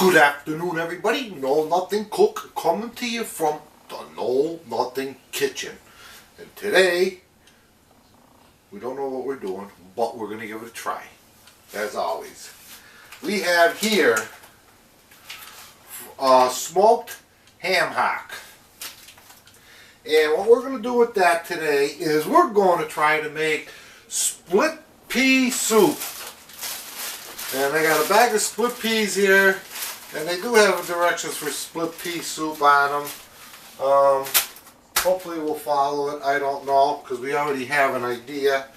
Good afternoon, everybody. Know Nothing Cook coming to you from the Know Nothing Kitchen. And today, we don't know what we're doing, but we're going to give it a try, as always. We have here smoked ham hock. And what we're going to do with that today is we're going to try to make split pea soup. And I got a bag of split peas here. And they do have directions for split pea soup on them. Hopefully we'll follow it. I don't know, because we already have an idea.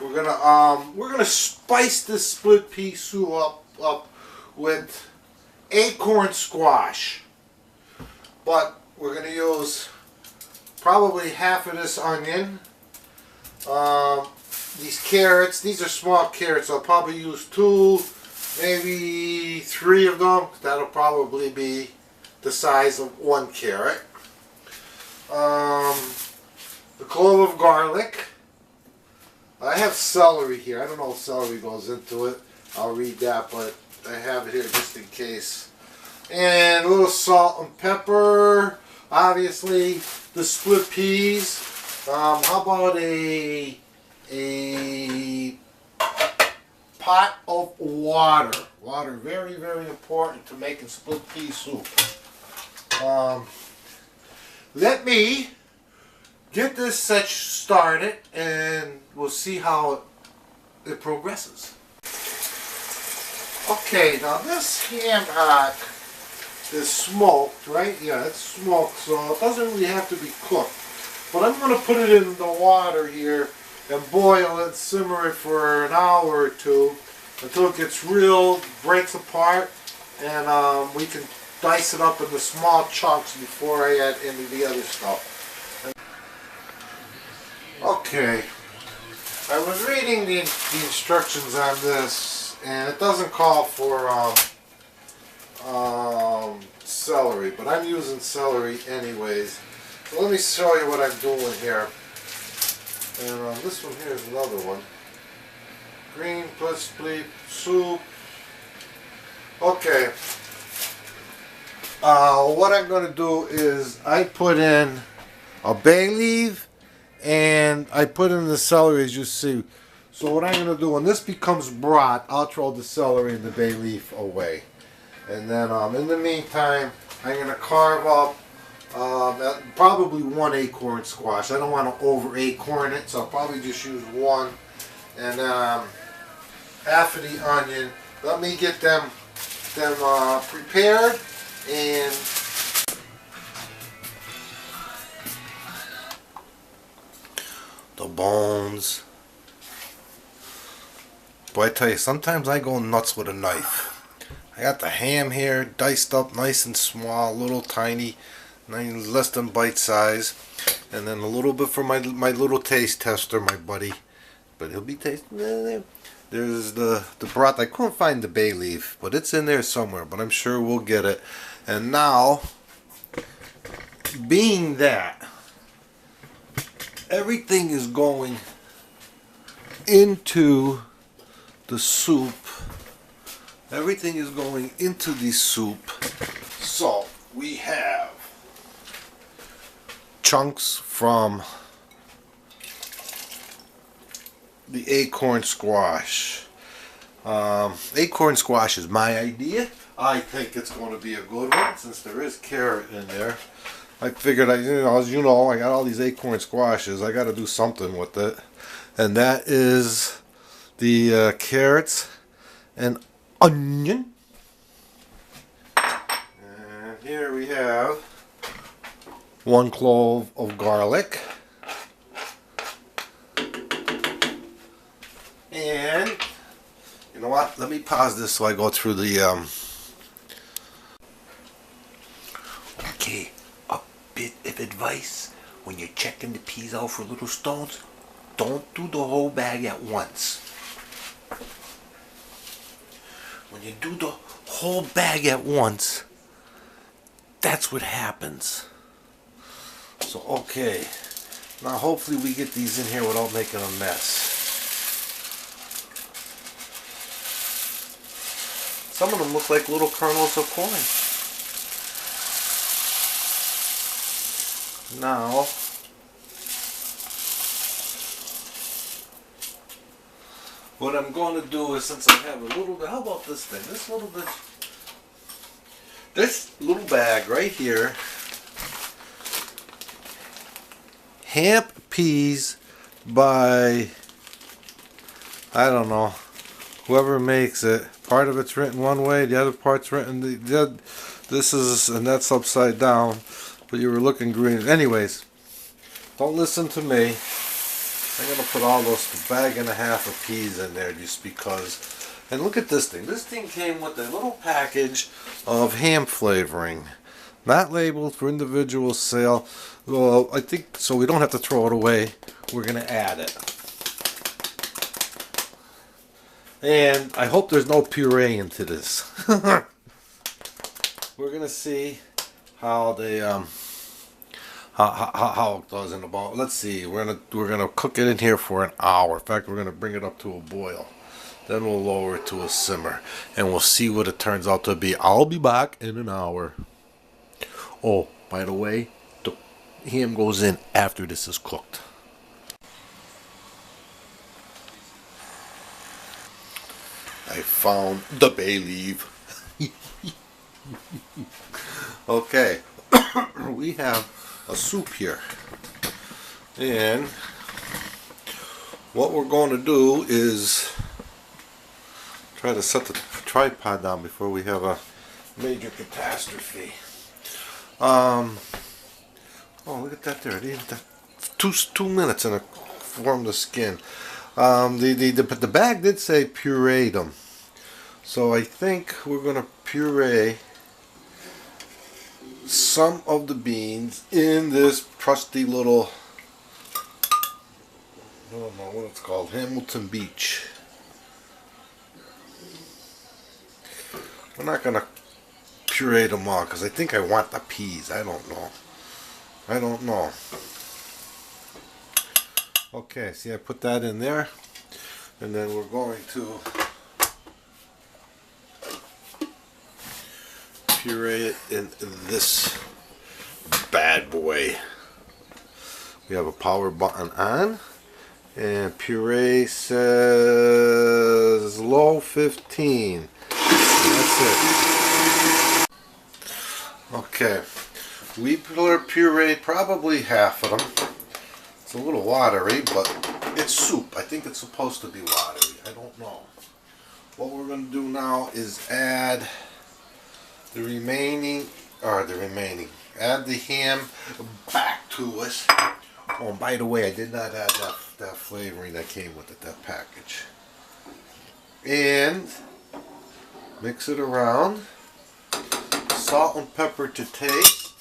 We're gonna spice this split pea soup up with acorn squash. But we're gonna use probably half of this onion. These carrots. These are small carrots. I'll probably use 2. Maybe 3 of them. That'll probably be the size of 1 carrot. The clove of garlic. I have celery here. I don't know if celery goes into it. I'll read that, but I have it here just in case. And a little salt and pepper. Obviously, the split peas. How about a pot of water. Water, very, very important to making split pea soup. Let me get this started and we'll see how it progresses. Okay, now this ham hock is smoked, right? Yeah, it's smoked, so it doesn't really have to be cooked. But I'm going to put it in the water here and boil it, simmer it for an hour or 2 until it gets real, breaks apart, and we can dice it up into small chunks before I add any of the other stuff. Okay, I was reading the instructions on this, and it doesn't call for celery, but I'm using celery anyways. So let me show you what I'm doing here. And this one here is another one. Green plus split soup. Okay. What I'm going to do is I put in a bay leaf and I put in the celery, as you see. So what I'm going to do, when this becomes broth, I'll throw the celery and the bay leaf away. And then in the meantime, I'm going to carve up probably 1 acorn squash. I don't want to over acorn it, so I'll probably just use 1. And half of the onion. Let me get them prepared, and the bones. Boy, I tell you, sometimes I go nuts with a knife. I got the ham here diced up nice and small, little tiny, less than bite size, and then a little bit for my little taste tester, my buddy. But he'll be tasting. There's the broth. I couldn't find the bay leaf, but it's in there somewhere. But I'm sure we'll get it. And now, being that everything is going into the soup, everything is going into the soup. So we have chunks from the acorn squash. Acorn squash is my idea. I think it's going to be a good one since there is carrot in there. I figured, as you know, I got all these acorn squashes. I got to do something with it, and that is the carrots and onion. And here we have 1 clove of garlic. And you know what? Let me pause this so I go through the Okay, a bit of advice when you're checking the peas out for little stones. Don't do the whole bag at once. When you do the whole bag at once, that's what happens. So okay, now hopefully we get these in here without making a mess. Some of them look like little kernels of corn. Now, what I'm going to do is, since I have a little bit, how about this thing? This little bag right here, Hamp Peas by, I don't know, whoever makes it. Part of it's written one way, the other part's written this is, and that's upside down, but you were looking green. Anyways, don't listen to me. I'm gonna put all those bag and a half of peas in there just because. And look at this thing. This thing came with a little package of ham flavoring, not labeled for individual sale. Well, I think so. We don't have to throw it away. We're gonna add it. And I hope there's no puree into this. We're gonna see how they how it does in about. Let's see. We're gonna cook it in here for an hour. In fact, we're gonna bring it up to a boil. Then we'll lower it to a simmer, and we'll see what it turns out to be. I'll be back in an hour. Oh, by the way, the ham goes in after this is cooked. I found the bay leaf. Okay, we have a soup here, and what we're going to do is try to set the tripod down before we have a major catastrophe. Oh, look at that there. Two minutes and it formed the skin. The bag did say pureed them, so I think we're gonna puree some of the beans in this trusty little, I don't know what it's called, Hamilton Beach. We're not gonna puree them all because I think I want the peas. I don't know. Okay, see, I put that in there, and then we're going to puree it in this bad boy. We have a power button on, and puree says low 15. That's it. Okay, we pureed probably half of them. It's a little watery, but it's soup. I think it's supposed to be watery. I don't know. What we're going to do now is add the remaining, add the ham back to us. Oh, by the way, I did not add that flavoring that came with it, that package. And mix it around. Salt and pepper to taste.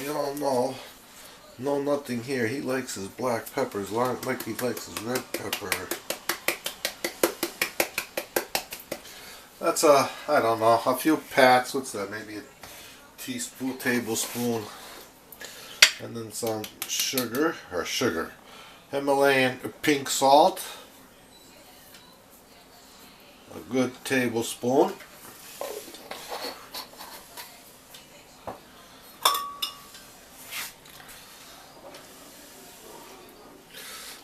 You don't know. No, nothing here. He likes his black peppers like he likes his red pepper. That's I don't know, a few pats. What's that? Maybe a tablespoon. And then some sugar, Himalayan pink salt. A good tablespoon.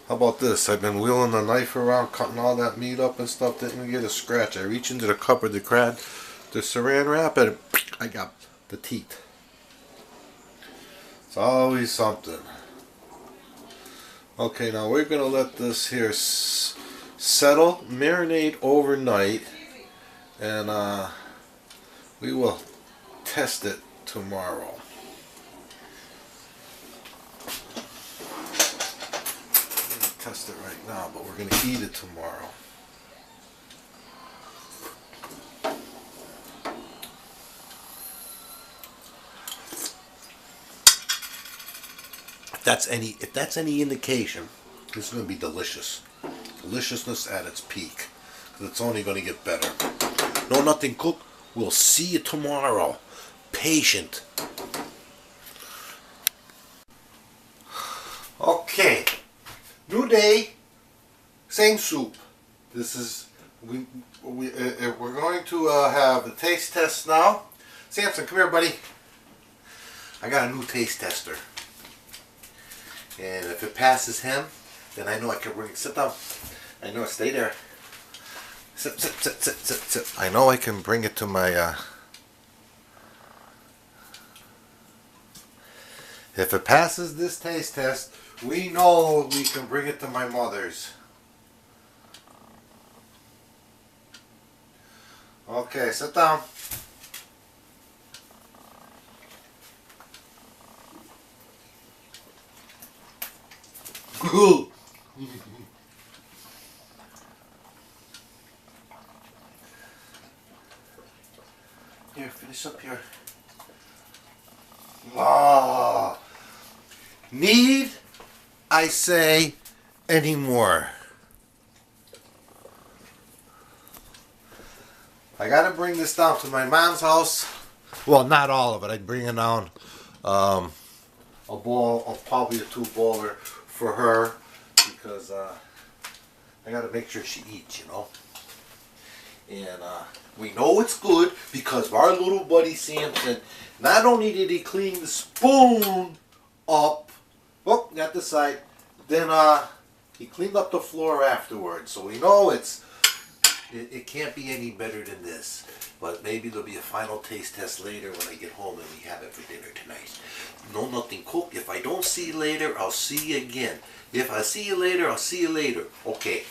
How about this? I've been wheeling the knife around, cutting all that meat up and stuff, didn't get a scratch. I reach into the cupboard, the saran wrap, and I got the teeth. It's always something. Okay, now we're going to let this here settle, marinate overnight, and we will test it tomorrow. Test it right now, but we're going to eat it tomorrow. If that's any indication, this is going to be delicious. Deliciousness at its peak. Because it's only going to get better. No, nothing cooked. We'll see you tomorrow. Patient. Okay. New day, same soup. This is we're going to have the taste test now. Samson, come here, buddy. I got a new taste tester. And if it passes him, then I know I can bring it. Sit down. I know, stay there. Sit, sit, sit, sit, sit, sit. I know I can bring it to my, if it passes this taste test, we know we can bring it to my mother's. Okay, sit down. Here, finish up here. Ah, need I say any more? I gotta bring this down to my mom's house. Well, not all of it. I'd bring it down a bowl of probably a 2-bowler for her because I gotta make sure she eats, you know. And we know it's good because of our little buddy Samson. Not only did he clean the spoon up, oh, got the side, then he cleaned up the floor afterwards. So we know it can't be any better than this. But maybe there'll be a final taste test later when I get home and we have it for dinner tonight. No, nothing cooked. If I don't see you later, I'll see you again. If I see you later, I'll see you later. Okay.